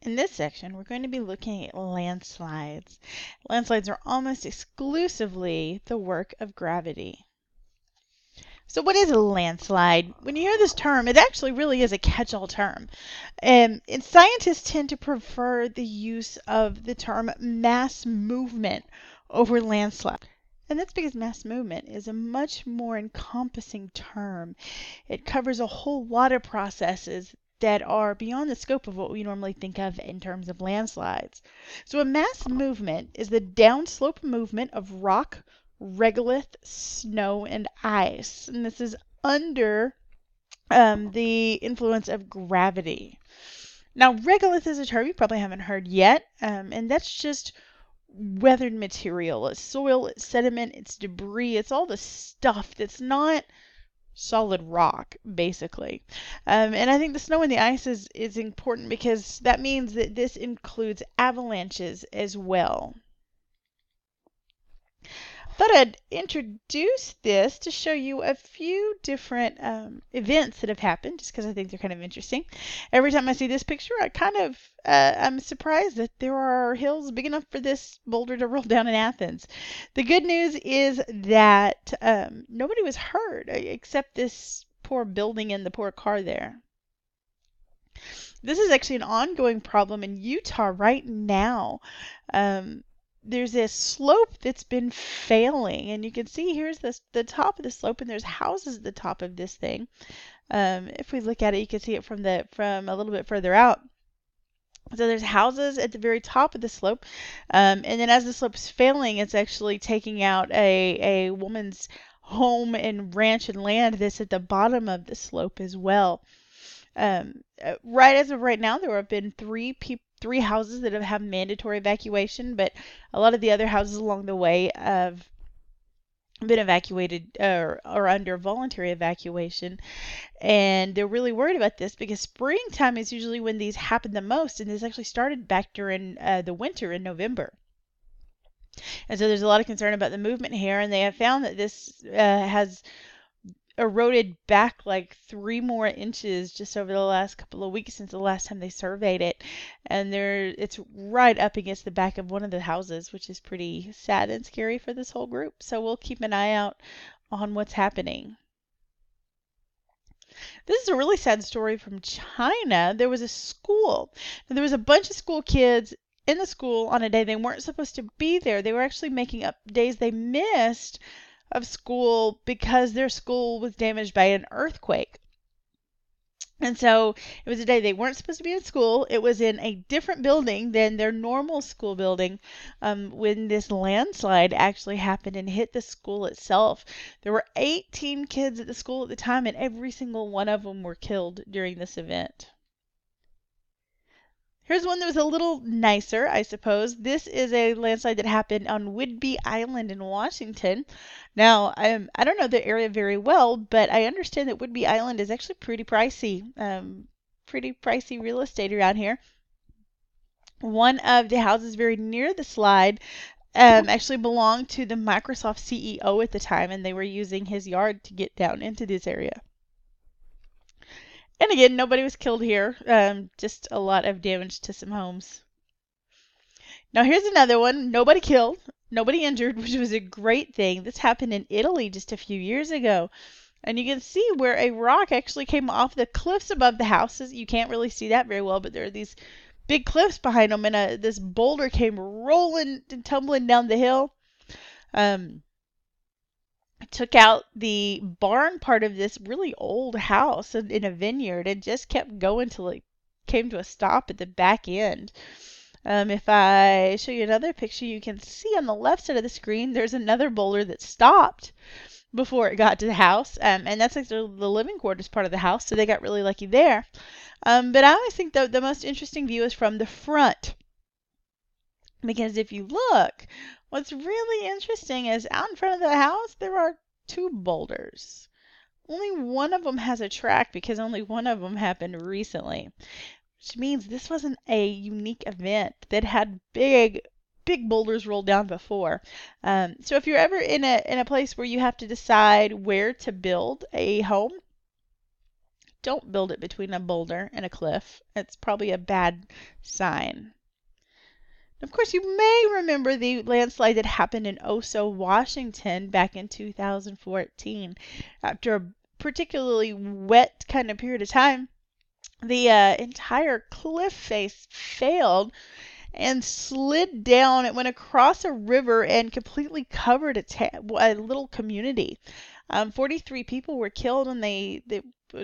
In this section, we're going to be looking at landslides. Landslides are almost exclusively the work of gravity. So what is a landslide? When you hear this term, it actually really is a catch-all term. And scientists tend to prefer the use of the term mass movement over landslide. And that's because mass movement is a much more encompassing term. It covers a whole lot of processes that are beyond the scope of what we normally think of in terms of landslides. So a mass movement is the downslope movement of rock, regolith, snow, and ice. And this is under the influence of gravity. Now, regolith is a term you probably haven't heard yet, and that's just weathered material. It's soil, it's sediment, it's debris, it's all the stuff that's not solid rock, basically. And I think the snow and the ice is important because that means that this includes avalanches as well. Thought I'd introduce this to show you a few different events that have happened, just because I think they're kind of interesting. Every time I see this picture, I'm surprised that there are hills big enough for this boulder to roll down in Athens. The good news is that nobody was hurt except this poor building and the poor car there. This is actually an ongoing problem in Utah right now. There's this slope that's been failing, and you can see here's the top of the slope, and there's houses at the top of this thing. If we look at it, you can see it from a little bit further out. So there's houses at the very top of the slope, and then as the slope's failing, it's actually taking out a woman's home and ranch and land that's at the bottom of the slope as well. Right as of right now, there have been three houses that have had mandatory evacuation, but a lot of the other houses along the way have been evacuated or under voluntary evacuation. And they're really worried about this because springtime is usually when these happen the most, and this actually started back during the winter in November. And so there's a lot of concern about the movement here, and they have found that this has eroded back like 3 more inches just over the last couple of weeks since the last time they surveyed it. And it's right up against the back of one of the houses, which is pretty sad and scary for this whole group. So we'll keep an eye out on what's happening. This is a really sad story from China. There was a school. There was a bunch of school kids in the school on a day they weren't supposed to be there. They were actually making up days they missed of school because their school was damaged by an earthquake. And so it was a day they weren't supposed to be in school. It was in a different building than their normal school building when this landslide actually happened and hit the school itself. There were 18 kids at the school at the time, and every single one of them were killed during this event. Here's one that was a little nicer, I suppose. This is a landslide that happened on Whidbey Island in Washington. Now, I don't know the area very well, but I understand that Whidbey Island is actually pretty pricey. Pretty pricey real estate around here. One of the houses very near the slide actually belonged to the Microsoft CEO at the time, and they were using his yard to get down into this area. And again, nobody was killed here, just a lot of damage to some homes. Now here's another one, nobody killed, nobody injured, which was a great thing. This happened in Italy just a few years ago. And you can see where a rock actually came off the cliffs above the houses. You can't really see that very well, but there are these big cliffs behind them, and this boulder came rolling and tumbling down the hill. Took out the barn part of this really old house in a vineyard and just kept going till it came to a stop at the back end. If I show you another picture, you can see on the left side of the screen there's another boulder that stopped before it got to the house, and that's like the living quarters part of the house, so they got really lucky there. But I always think the most interesting view is from the front, because if you look, what's really interesting is out in front of the house, there are 2 boulders. Only one of them has a track because only one of them happened recently, which means this wasn't a unique event that had big boulders rolled down before. So if you're ever in a place where you have to decide where to build a home, don't build it between a boulder and a cliff. It's probably a bad sign. Of course, you may remember the landslide that happened in Oso, Washington back in 2014. After a particularly wet kind of period of time, the entire cliff face failed and slid down. It went across a river and completely covered a little community. 43 people were killed, and they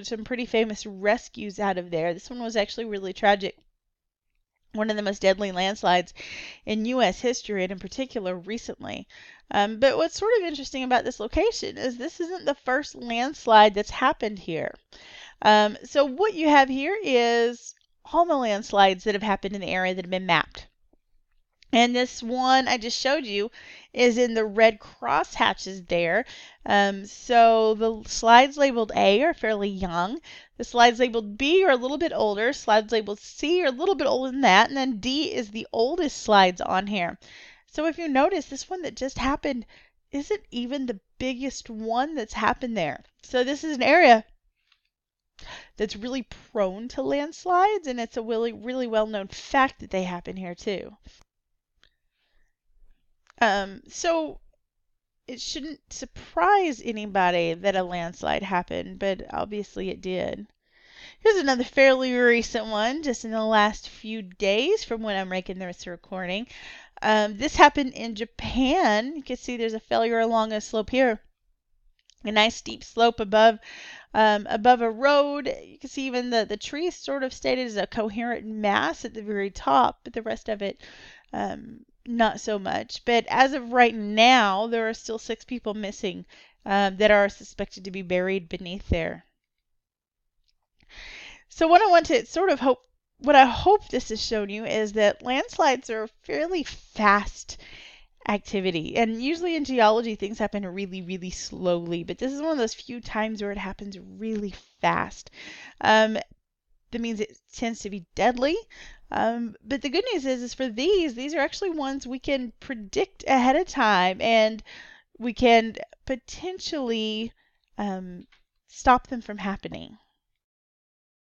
some pretty famous rescues out of there. This one was actually really tragic. One of the most deadly landslides in U.S. history, and in particular recently. But what's sort of interesting about this location is this isn't the first landslide that's happened here. So what you have here is all the landslides that have happened in the area that have been mapped. And this one I just showed you is in the red cross hatches there. So the slides labeled A are fairly young. The slides labeled B are a little bit older. Slides labeled C are a little bit older than that. And then D is the oldest slides on here. So if you notice, this one that just happened isn't even the biggest one that's happened there. So this is an area that's really prone to landslides, and it's a really, really well-known fact that they happen here too. So it shouldn't surprise anybody that a landslide happened, but obviously it did. Here's another fairly recent one, just in the last few days from when I'm making this recording. This happened in Japan. You can see there's a failure along a slope here. A nice steep slope above a road. You can see even the trees sort of stayed as a coherent mass at the very top, but the rest of it not so much. But as of right now, there are still 6 people missing that are suspected to be buried beneath there. So what I hope this has shown you is that landslides are a fairly fast activity. And usually in geology, things happen really, really slowly. But this is one of those few times where it happens really fast. That means it tends to be deadly. But the good news is for these are actually ones we can predict ahead of time, and we can potentially stop them from happening.